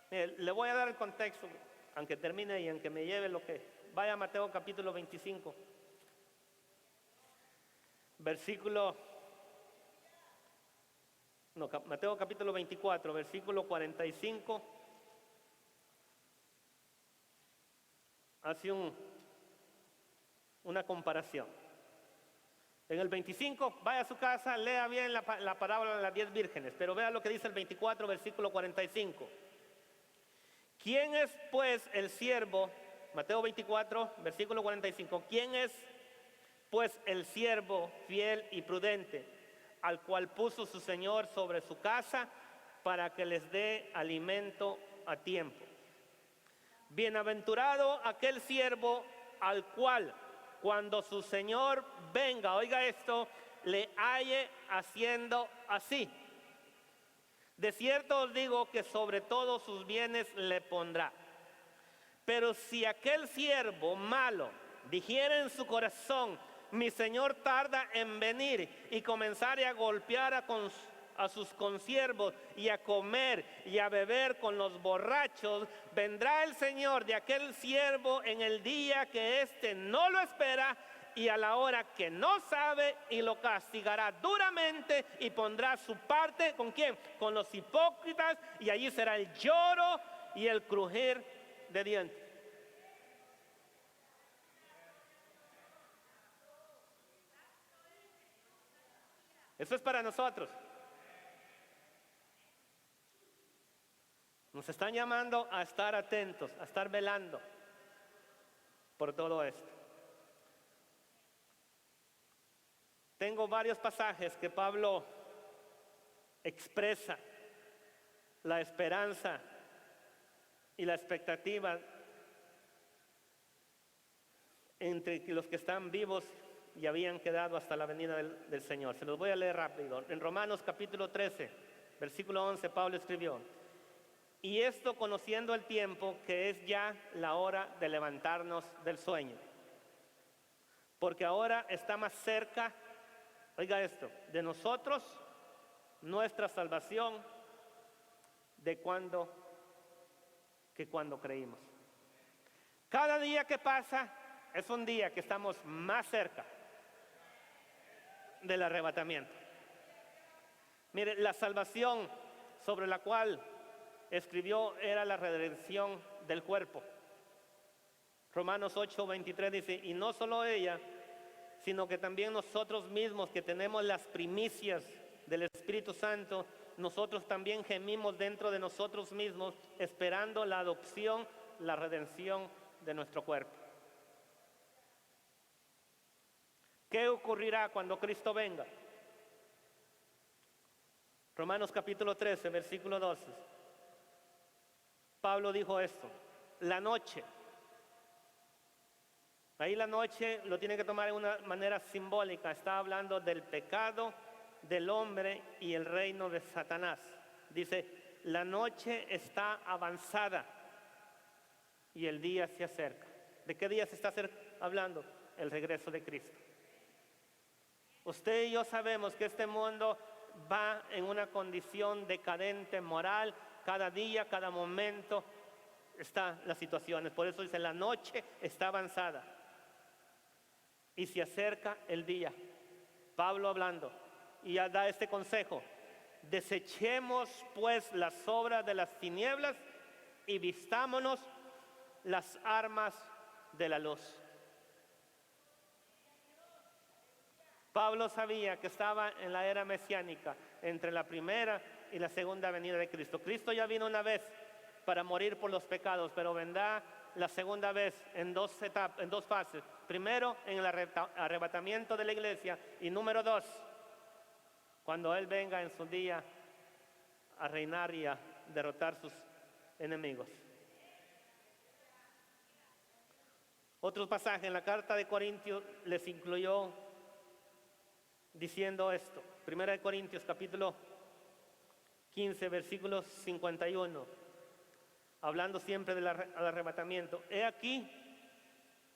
Speaker 1: Le voy a dar el contexto, aunque termine y aunque me lleve lo que... Vaya a Mateo capítulo 25, Mateo capítulo 24, versículo 45. Hace una comparación. En el 25, vaya a su casa, lea bien la parábola de las 10 vírgenes, pero vea lo que dice el 24, versículo 45. ¿Quién es pues el siervo? Mateo 24, versículo 45. ¿Quién es pues el siervo fiel y prudente, al cual puso su Señor sobre su casa para que les dé alimento a tiempo? Bienaventurado aquel siervo al cual, cuando su Señor venga, oiga esto, le halle haciendo así. De cierto os digo que sobre todos sus bienes le pondrá. Pero si aquel siervo malo dijere en su corazón: mi Señor tarda en venir, y comenzare a golpear a sus consiervos y a comer y a beber con los borrachos, vendrá el Señor de aquel siervo en el día que éste no lo espera y a la hora que no sabe, y lo castigará duramente y pondrá su parte, ¿con quién? Con los hipócritas, y allí será el lloro y el crujir de dientes. Eso es para nosotros. Nos están llamando a estar atentos, a estar velando por todo esto. Tengo varios pasajes que Pablo expresa la esperanza y la expectativa entre los que están vivos y habían quedado hasta la venida del Señor. Se los voy a leer rápido. En Romanos capítulo 13, versículo 11, Pablo escribió: y esto conociendo el tiempo, que es ya la hora de levantarnos del sueño, porque ahora está más cerca, oiga esto, de nosotros nuestra salvación que cuando creímos. Cada día que pasa es un día que estamos más cerca del arrebatamiento. Mire, la salvación sobre la cual escribió era la redención del cuerpo. Romanos 8:23 dice: y no solo ella, sino que también nosotros mismos, que tenemos las primicias del Espíritu Santo, nosotros también gemimos dentro de nosotros mismos, esperando la adopción, la redención de nuestro cuerpo. ¿Qué ocurrirá cuando Cristo venga? Romanos capítulo 13, versículo 12. Pablo dijo esto: la noche. Ahí la noche lo tiene que tomar de una manera simbólica. Está hablando del pecado del hombre y el reino de Satanás. Dice: la noche está avanzada y el día se acerca. ¿De qué día se está hablando? El regreso de Cristo. Usted y yo sabemos que este mundo va en una condición decadente moral. Cada día, cada momento están las situaciones. Por eso dice: la noche está avanzada y se acerca el día. Pablo hablando y ya da este consejo: desechemos pues las obras de las tinieblas y vistámonos las armas de la luz. Pablo sabía que estaba en la era mesiánica, entre la primera y la segunda venida de Cristo. Cristo ya vino una vez para morir por los pecados, pero vendrá la segunda vez en dos etapas, en dos fases. Primero, en el arrebatamiento de la iglesia, y número 2, cuando Él venga en su día a reinar y a derrotar sus enemigos. Otro pasaje en la carta de Corintios les incluyó diciendo esto: 1 Corintios capítulo 15, versículo 51, hablando siempre del arrebatamiento. He aquí,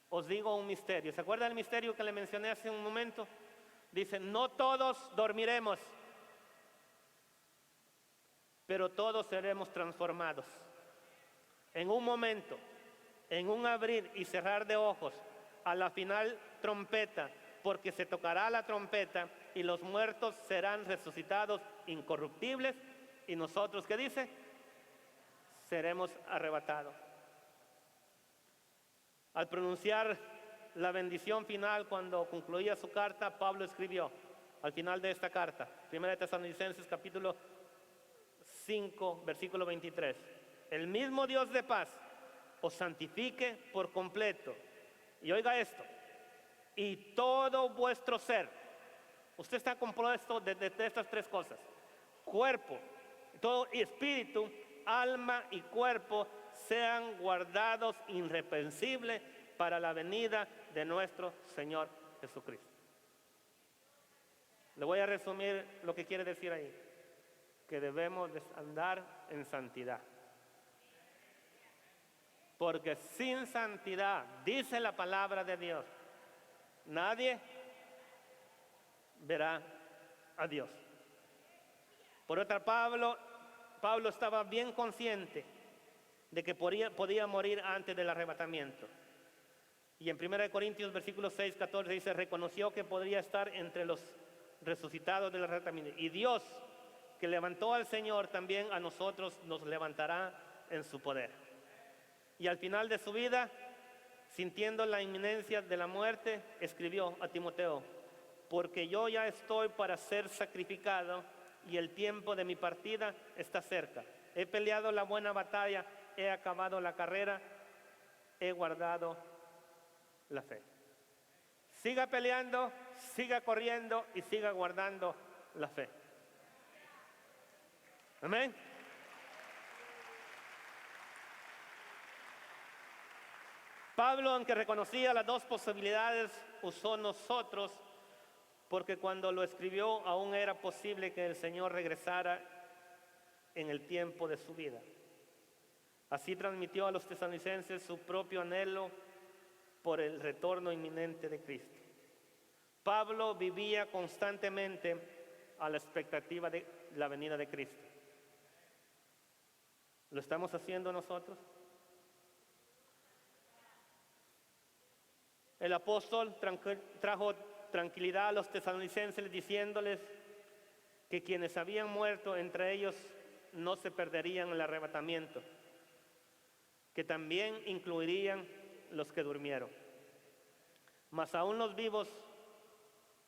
Speaker 1: os digo un misterio. ¿Se acuerdan del misterio que le mencioné hace un momento? Dice: no todos dormiremos, pero todos seremos transformados. En un momento, en un abrir y cerrar de ojos, a la final trompeta, porque se tocará la trompeta y los muertos serán resucitados incorruptibles, y nosotros, ¿qué dice? Seremos arrebatados. Al pronunciar la bendición final cuando concluía su carta, Pablo escribió al final de esta carta, 1 Tesalonicenses capítulo 5, versículo 23: el mismo Dios de paz os santifique por completo. Y oiga esto: y todo vuestro ser. Usted está compuesto de estas tres cosas: cuerpo, todo espíritu, alma y cuerpo, sean guardados irreprensibles para la venida de nuestro Señor Jesucristo. Le voy a resumir lo que quiere decir ahí: que debemos de andar en santidad, porque sin santidad, dice la palabra de Dios, nadie verá a Dios. Por otra, Pablo estaba bien consciente de que podía morir antes del arrebatamiento. Y en 1 Corintios versículo 6, 14 dice: reconoció que podría estar entre los resucitados del arrebatamiento. Y Dios, que levantó al Señor, también a nosotros nos levantará en su poder. Y al final de su vida, sintiendo la inminencia de la muerte, escribió a Timoteo: porque yo ya estoy para ser sacrificado y el tiempo de mi partida está cerca. He peleado la buena batalla, he acabado la carrera, he guardado la fe. Siga peleando, siga corriendo y siga guardando la fe. Amén. Pablo, aunque reconocía las dos posibilidades, usó nosotros porque cuando lo escribió aún era posible que el Señor regresara en el tiempo de su vida. Así transmitió a los tesalonicenses su propio anhelo por el retorno inminente de Cristo. Pablo vivía constantemente a la expectativa de la venida de Cristo. ¿Lo estamos haciendo nosotros? El apóstol trajo tranquilidad a los tesalonicenses diciéndoles que quienes habían muerto entre ellos no se perderían en el arrebatamiento, que también incluirían los que durmieron. Mas aún los vivos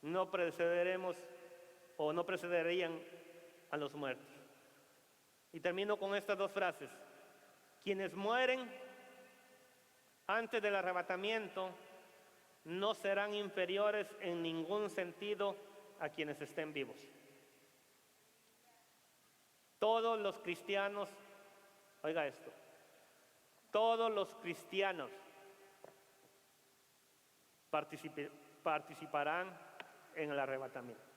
Speaker 1: no precederemos o no precederían a los muertos. Y termino con estas dos frases. Quienes mueren antes del arrebatamiento no serán inferiores en ningún sentido a quienes estén vivos. Todos los cristianos, oiga esto, todos los cristianos participarán en el arrebatamiento.